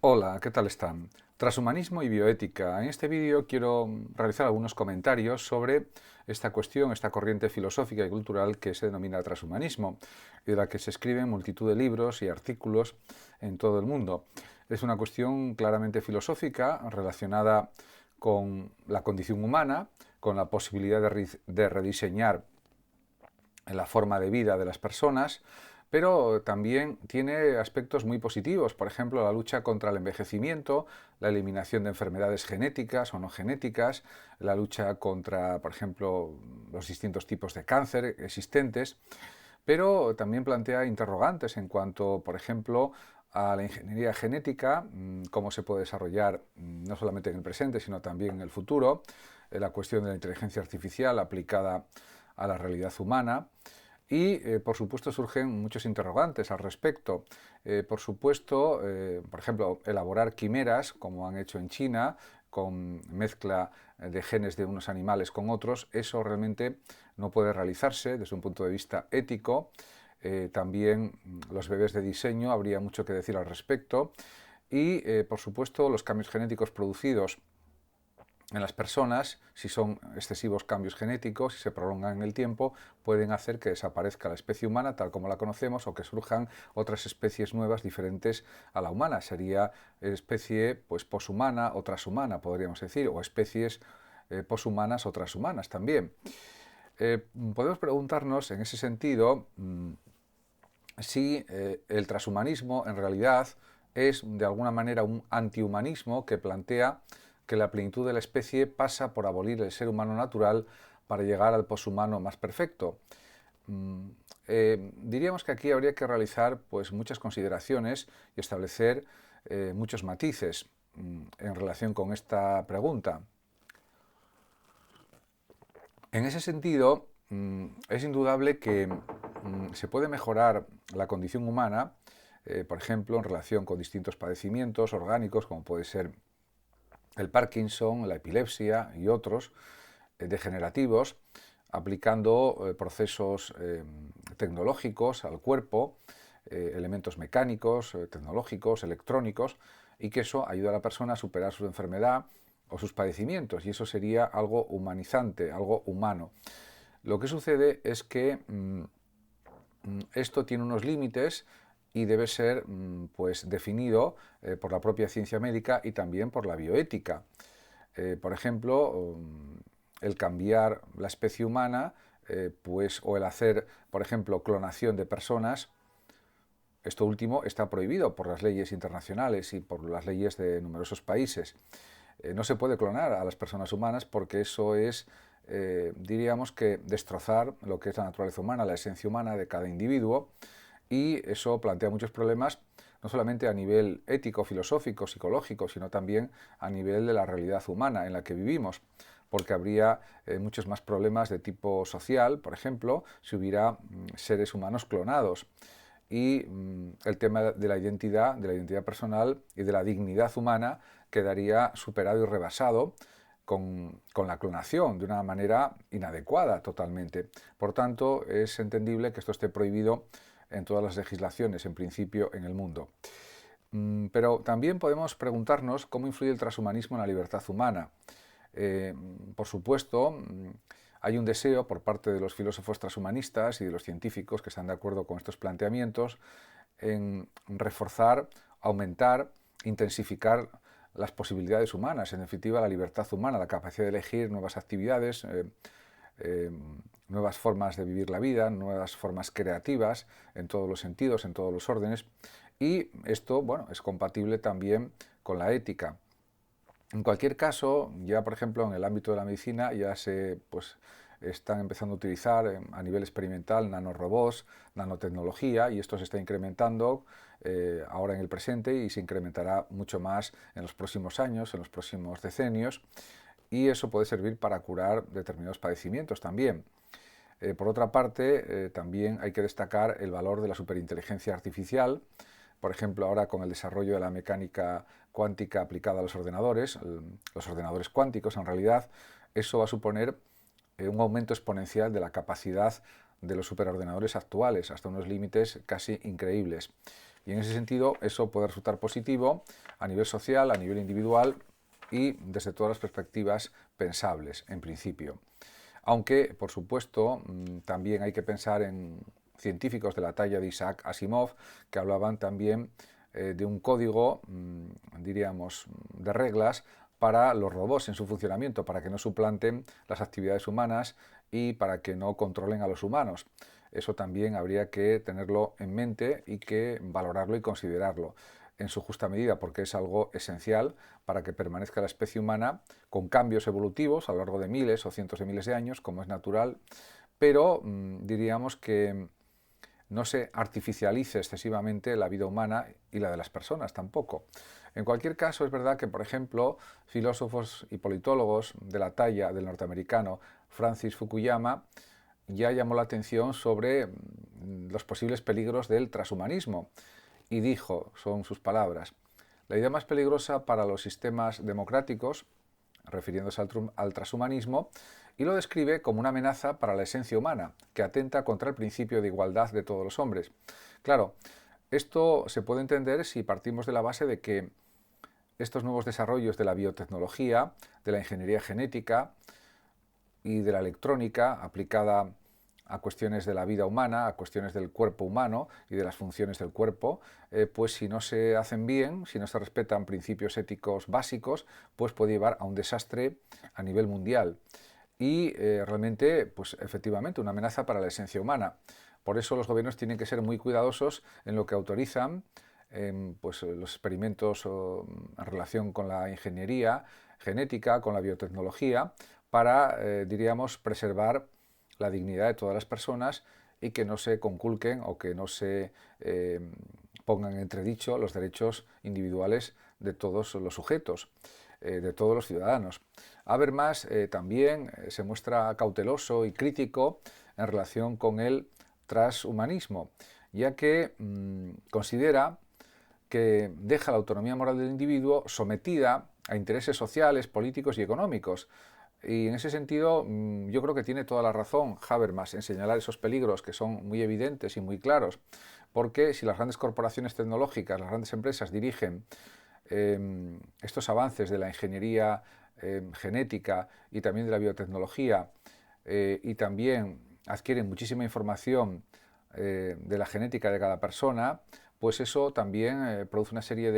Hola, ¿qué tal están? Transhumanismo y bioética. En este vídeo quiero realizar algunos comentarios sobre esta cuestión, esta corriente filosófica y cultural que se denomina transhumanismo y de la que se escriben multitud de libros y artículos en todo el mundo. Es una cuestión claramente filosófica relacionada con la condición humana, con la posibilidad de rediseñar la forma de vida de las personas, pero también tiene aspectos muy positivos, por ejemplo, la lucha contra el envejecimiento, la eliminación de enfermedades genéticas o no genéticas, la lucha contra, por ejemplo, los distintos tipos de cáncer existentes, pero también plantea interrogantes en cuanto, por ejemplo, a la ingeniería genética, cómo se puede desarrollar no solamente en el presente, sino también en el futuro, la cuestión de la inteligencia artificial aplicada a la realidad humana. Y, por supuesto, surgen muchos interrogantes al respecto. Por supuesto, por ejemplo, elaborar quimeras, como han hecho en China, con mezcla de genes de unos animales con otros, eso realmente no puede realizarse desde un punto de vista ético. También los bebés de diseño, habría mucho que decir al respecto. Y, por supuesto, los cambios genéticos producidos en las personas, si son excesivos cambios genéticos, si se prolongan en el tiempo, pueden hacer que desaparezca la especie humana tal como la conocemos o que surjan otras especies nuevas diferentes a la humana. Sería especie pues, poshumana o transhumana, podríamos decir, o especies poshumanas o transhumanas también. Podemos preguntarnos en ese sentido si el transhumanismo en realidad es de alguna manera un antihumanismo que plantea que la plenitud de la especie pasa por abolir el ser humano natural para llegar al poshumano más perfecto. Diríamos que aquí habría que realizar pues, muchas consideraciones y establecer muchos matices en relación con esta pregunta. En ese sentido, es indudable que se puede mejorar la condición humana, por ejemplo, en relación con distintos padecimientos orgánicos, como puede ser el Parkinson, la epilepsia y otros degenerativos, aplicando procesos tecnológicos al cuerpo, elementos mecánicos, tecnológicos, electrónicos, y que eso ayuda a la persona a superar su enfermedad o sus padecimientos, y eso sería algo humanizante, algo humano. Lo que sucede es que esto tiene unos límites y debe ser pues, definido por la propia ciencia médica y también por la bioética. Por ejemplo, el cambiar la especie humana pues, o el hacer, por ejemplo, clonación de personas. Esto último está prohibido por las leyes internacionales y por las leyes de numerosos países. No se puede clonar a las personas humanas porque eso es, diríamos que, destrozar lo que es la naturaleza humana, la esencia humana de cada individuo, y eso plantea muchos problemas, no solamente a nivel ético, filosófico, psicológico, sino también a nivel de la realidad humana en la que vivimos, porque habría muchos más problemas de tipo social, por ejemplo, si hubiera seres humanos clonados. Y el tema de la identidad personal y de la dignidad humana quedaría superado y rebasado con la clonación de una manera inadecuada totalmente. Por tanto, es entendible que esto esté prohibido en todas las legislaciones, en principio, en el mundo. Pero también podemos preguntarnos cómo influye el transhumanismo en la libertad humana. Por supuesto, hay un deseo por parte de los filósofos transhumanistas y de los científicos que están de acuerdo con estos planteamientos en reforzar, aumentar, intensificar las posibilidades humanas, en definitiva la libertad humana, la capacidad de elegir nuevas actividades, nuevas formas de vivir la vida, nuevas formas creativas en todos los sentidos, en todos los órdenes, y esto, bueno, es compatible también con la ética. En cualquier caso, ya por ejemplo en el ámbito de la medicina ya se están empezando a utilizar a nivel experimental nanorobots, nanotecnología, y esto se está incrementando ahora en el presente y se incrementará mucho más en los próximos años, en los próximos decenios, y eso puede servir para curar determinados padecimientos también. Por otra parte, también hay que destacar el valor de la superinteligencia artificial. Por ejemplo, ahora con el desarrollo de la mecánica cuántica aplicada a los ordenadores cuánticos, en realidad, eso va a suponer un aumento exponencial de la capacidad de los superordenadores actuales, hasta unos límites casi increíbles. Y en ese sentido eso puede resultar positivo a nivel social, a nivel individual y desde todas las perspectivas pensables, en principio. Aunque, por supuesto, también hay que pensar en científicos de la talla de Isaac Asimov, que hablaban también de un código, diríamos, de reglas para los robots en su funcionamiento, para que no suplanten las actividades humanas y para que no controlen a los humanos. Eso también habría que tenerlo en mente y que valorarlo y considerarlo en su justa medida, porque es algo esencial para que permanezca la especie humana con cambios evolutivos a lo largo de miles o cientos de miles de años, como es natural, pero diríamos que no se artificialice excesivamente la vida humana y la de las personas tampoco. En cualquier caso, es verdad que, por ejemplo, filósofos y politólogos de la talla del norteamericano Francis Fukuyama ya llamó la atención sobre los posibles peligros del transhumanismo y dijo, son sus palabras, la idea más peligrosa para los sistemas democráticos, refiriéndose al transhumanismo, y lo describe como una amenaza para la esencia humana, que atenta contra el principio de igualdad de todos los hombres. Claro, esto se puede entender si partimos de la base de que estos nuevos desarrollos de la biotecnología, de la ingeniería genética y de la electrónica aplicada a cuestiones de la vida humana, a cuestiones del cuerpo humano y de las funciones del cuerpo, pues si no se hacen bien, si no se respetan principios éticos básicos, pues puede llevar a un desastre a nivel mundial y realmente, pues efectivamente, una amenaza para la esencia humana. Por eso los gobiernos tienen que ser muy cuidadosos en lo que autorizan, pues los experimentos en relación con la ingeniería genética, con la biotecnología, para, diríamos, preservar la dignidad de todas las personas y que no se conculquen o que no se pongan en entredicho los derechos individuales de todos los sujetos, de todos los ciudadanos. Habermas también se muestra cauteloso y crítico en relación con el transhumanismo, ya que considera que deja la autonomía moral del individuo sometida a intereses sociales, políticos y económicos. Y en ese sentido, yo creo que tiene toda la razón Habermas en señalar esos peligros que son muy evidentes y muy claros, porque si las grandes corporaciones tecnológicas, las grandes empresas dirigen estos avances de la ingeniería genética y también de la biotecnología y también adquieren muchísima información de la genética de cada persona, pues eso también produce una serie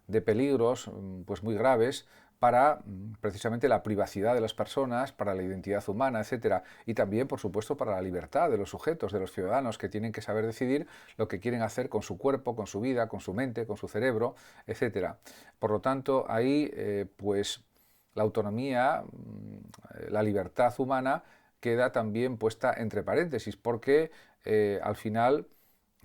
de peligros pues muy graves para precisamente la privacidad de las personas, para la identidad humana, etcétera, y también, por supuesto, para la libertad de los sujetos, de los ciudadanos, que tienen que saber decidir lo que quieren hacer con su cuerpo, con su vida, con su mente, con su cerebro, etcétera. Por lo tanto, ahí, pues, la autonomía, la libertad humana queda también puesta entre paréntesis, porque al final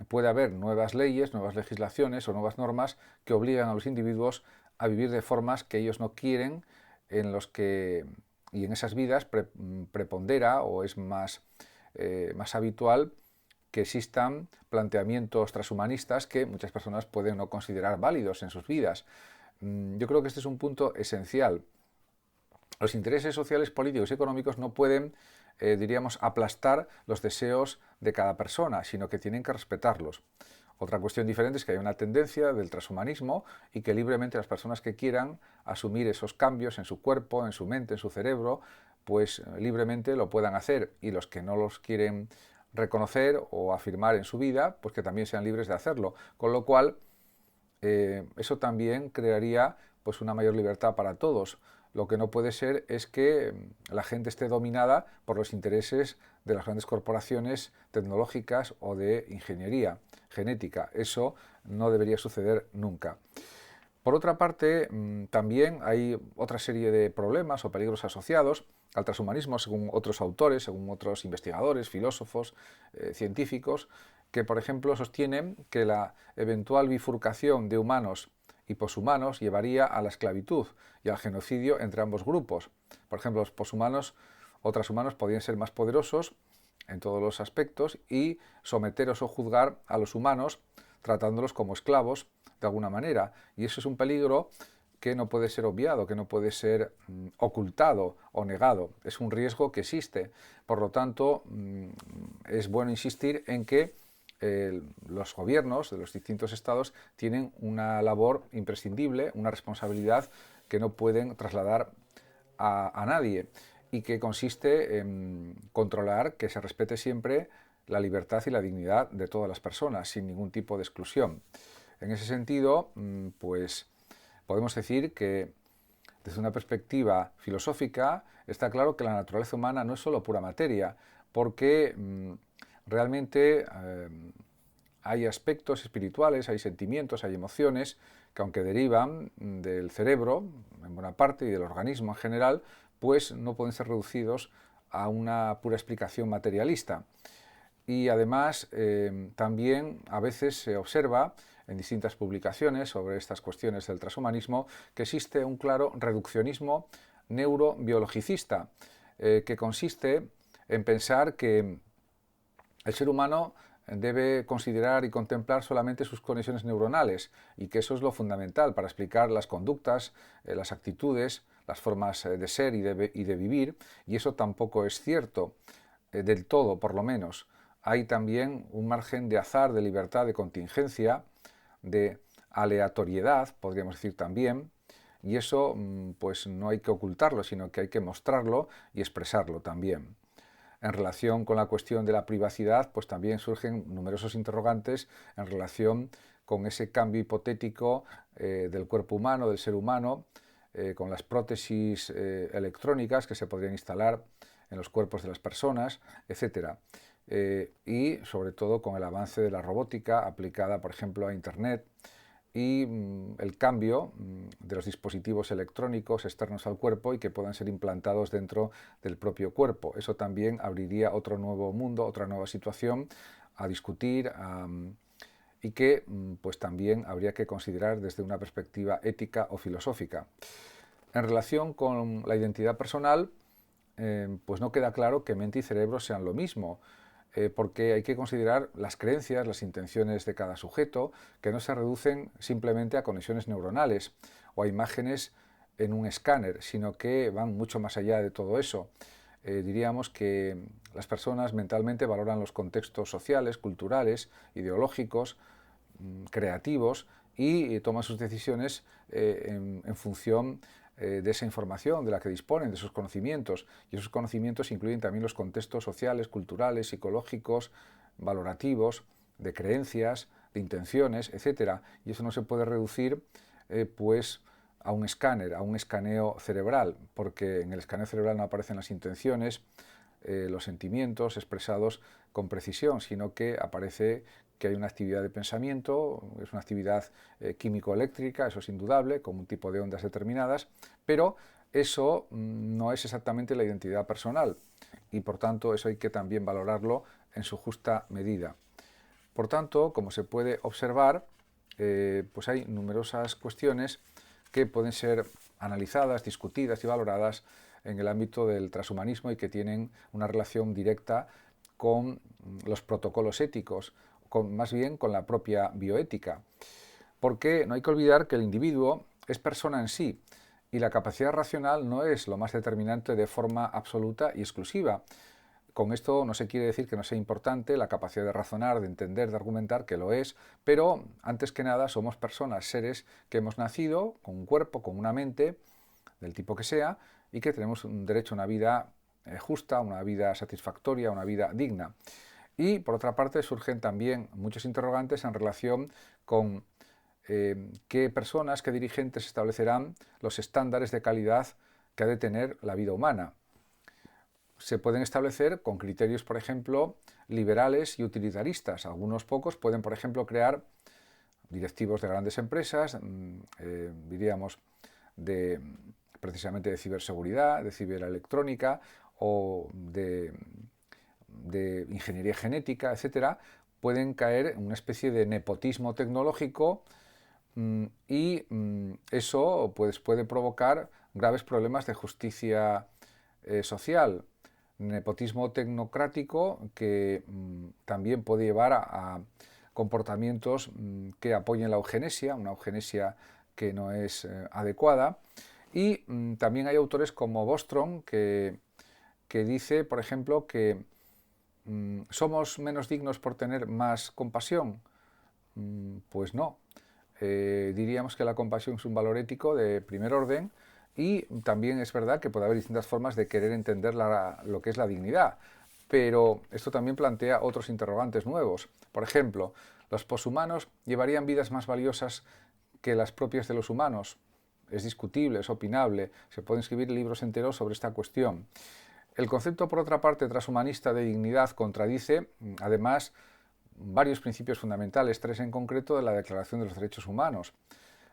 puede haber nuevas leyes, nuevas legislaciones o nuevas normas que obligan a los individuos a vivir de formas que ellos no quieren, en los que y en esas vidas prepondera o es más habitual que existan planteamientos transhumanistas que muchas personas pueden no considerar válidos en sus vidas. Yo creo que este es un punto esencial. Los intereses sociales, políticos y económicos no pueden, diríamos, aplastar los deseos de cada persona, sino que tienen que respetarlos. Otra cuestión diferente es que hay una tendencia del transhumanismo y que libremente las personas que quieran asumir esos cambios en su cuerpo, en su mente, en su cerebro, pues libremente lo puedan hacer, y los que no los quieren reconocer o afirmar en su vida, pues que también sean libres de hacerlo. Con lo cual, eso también crearía pues una mayor libertad para todos. Lo que no puede ser es que la gente esté dominada por los intereses de las grandes corporaciones tecnológicas o de ingeniería genética. Eso no debería suceder nunca. Por otra parte, también hay otra serie de problemas o peligros asociados al transhumanismo, según otros autores, según otros investigadores, filósofos, científicos, que, por ejemplo, sostienen que la eventual bifurcación de humanos y poshumanos llevaría a la esclavitud y al genocidio entre ambos grupos. Por ejemplo, los poshumanos o transhumanos podrían ser más poderosos en todos los aspectos y someteros o juzgar a los humanos tratándolos como esclavos de alguna manera. Y eso es un peligro que no puede ser obviado, que no puede ser ocultado o negado. Es un riesgo que existe. Por lo tanto, es bueno insistir en que los gobiernos de los distintos estados tienen una labor imprescindible, una responsabilidad que no pueden trasladar a nadie y que consiste en controlar que se respete siempre la libertad y la dignidad de todas las personas, sin ningún tipo de exclusión. En ese sentido, pues podemos decir que desde una perspectiva filosófica está claro que la naturaleza humana no es solo pura materia, porque realmente hay aspectos espirituales, hay sentimientos, hay emociones que aunque derivan del cerebro, en buena parte, y del organismo en general, pues no pueden ser reducidos a una pura explicación materialista. Y además también a veces se observa en distintas publicaciones sobre estas cuestiones del transhumanismo que existe un claro reduccionismo neurobiologicista que consiste en pensar que el ser humano debe considerar y contemplar solamente sus conexiones neuronales y que eso es lo fundamental para explicar las conductas, las actitudes, las formas de ser y de vivir, y eso tampoco es cierto, del todo por lo menos. Hay también un margen de azar, de libertad, de contingencia, de aleatoriedad, podríamos decir también, y eso pues no hay que ocultarlo, sino que hay que mostrarlo y expresarlo también. En relación con la cuestión de la privacidad, pues también surgen numerosos interrogantes en relación con ese cambio hipotético del cuerpo humano, del ser humano, con las prótesis electrónicas que se podrían instalar en los cuerpos de las personas, etc. Y sobre todo con el avance de la robótica aplicada, por ejemplo, a Internet, y el cambio de los dispositivos electrónicos externos al cuerpo y que puedan ser implantados dentro del propio cuerpo. Eso también abriría otro nuevo mundo, otra nueva situación a discutir y que pues también habría que considerar desde una perspectiva ética o filosófica. En relación con la identidad personal, pues no queda claro que mente y cerebro sean lo mismo, porque hay que considerar las creencias, las intenciones de cada sujeto, que no se reducen simplemente a conexiones neuronales o a imágenes en un escáner, sino que van mucho más allá de todo eso. Diríamos que las personas mentalmente valoran los contextos sociales, culturales, ideológicos, creativos y toman sus decisiones en función de esa información de la que disponen, de esos conocimientos. Y esos conocimientos incluyen también los contextos sociales, culturales, psicológicos, valorativos, de creencias, de intenciones, etc. Y eso no se puede reducir pues a un escáner, a un escaneo cerebral, porque en el escaneo cerebral no aparecen las intenciones, los sentimientos expresados con precisión, sino que aparece que hay una actividad de pensamiento, es una actividad químico-eléctrica, eso es indudable, con un tipo de ondas determinadas, pero eso no es exactamente la identidad personal y por tanto eso hay que también valorarlo en su justa medida. Por tanto, como se puede observar, pues hay numerosas cuestiones que pueden ser analizadas, discutidas y valoradas en el ámbito del transhumanismo y que tienen una relación directa con los protocolos éticos, más bien con la propia bioética. Porque no hay que olvidar que el individuo es persona en sí y la capacidad racional no es lo más determinante de forma absoluta y exclusiva. Con esto no se quiere decir que no sea importante la capacidad de razonar, de entender, de argumentar, que lo es, pero antes que nada somos personas, seres que hemos nacido con un cuerpo, con una mente, del tipo que sea, y que tenemos un derecho a una vida justa, una vida satisfactoria, una vida digna. Y por otra parte surgen también muchos interrogantes en relación con qué personas, qué dirigentes establecerán los estándares de calidad que ha de tener la vida humana. Se pueden establecer con criterios, por ejemplo, liberales y utilitaristas. Algunos pocos pueden, por ejemplo, crear directivos de grandes empresas, diríamos, precisamente de ciberseguridad, de ciberelectrónica o de ingeniería genética, etcétera, pueden caer en una especie de nepotismo tecnológico y eso pues, puede provocar graves problemas de justicia social. Nepotismo tecnocrático que también puede llevar a comportamientos que apoyen la eugenesia, una eugenesia que no es adecuada. Y también hay autores como Bostrom que dice, por ejemplo, que ¿Somos menos dignos por tener más compasión? Pues no. Diríamos que la compasión es un valor ético de primer orden y también es verdad que puede haber distintas formas de querer entender lo que es la dignidad. Pero esto también plantea otros interrogantes nuevos. Por ejemplo, ¿los poshumanos llevarían vidas más valiosas que las propias de los humanos? Es discutible, es opinable, se pueden escribir libros enteros sobre esta cuestión. El concepto, por otra parte, transhumanista de dignidad contradice, además, varios principios fundamentales, 3 en concreto, de la Declaración de los Derechos Humanos,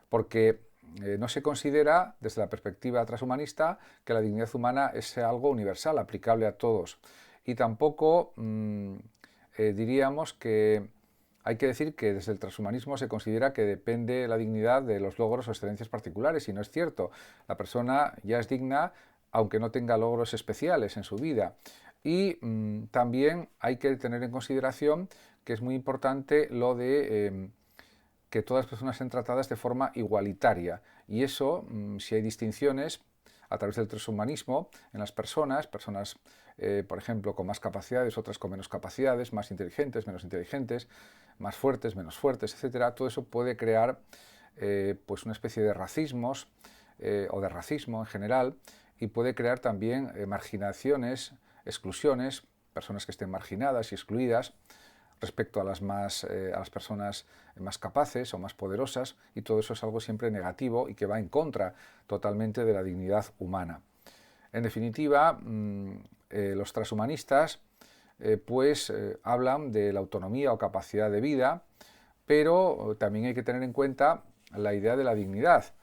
porque no se considera, desde la perspectiva transhumanista, que la dignidad humana es algo universal, aplicable a todos. Y tampoco diríamos que hay que decir que desde el transhumanismo se considera que depende la dignidad de los logros o excelencias particulares, y no es cierto. La persona ya es digna aunque no tenga logros especiales en su vida. Y también hay que tener en consideración que es muy importante lo de que todas las personas sean tratadas de forma igualitaria. Y eso, si hay distinciones a través del transhumanismo en las personas, por ejemplo, con más capacidades, otras con menos capacidades, más inteligentes, menos inteligentes, más fuertes, menos fuertes, etc., todo eso puede crear pues una especie de racismos o de racismo en general, y puede crear también marginaciones, exclusiones, personas que estén marginadas y excluidas respecto a las personas más capaces o más poderosas, y todo eso es algo siempre negativo y que va en contra totalmente de la dignidad humana. En definitiva, los transhumanistas hablan de la autonomía o capacidad de vida, pero también hay que tener en cuenta la idea de la dignidad.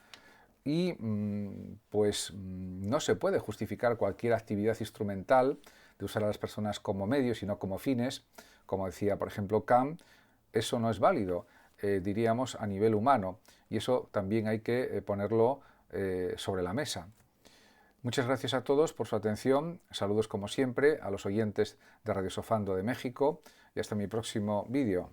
Y no se puede justificar cualquier actividad instrumental de usar a las personas como medios y no como fines. Como decía, por ejemplo, Kant, eso no es válido, diríamos, a nivel humano, y eso también hay que ponerlo sobre la mesa. Muchas gracias a todos por su atención, saludos como siempre a los oyentes de Radio Sofando de México, y hasta mi próximo vídeo.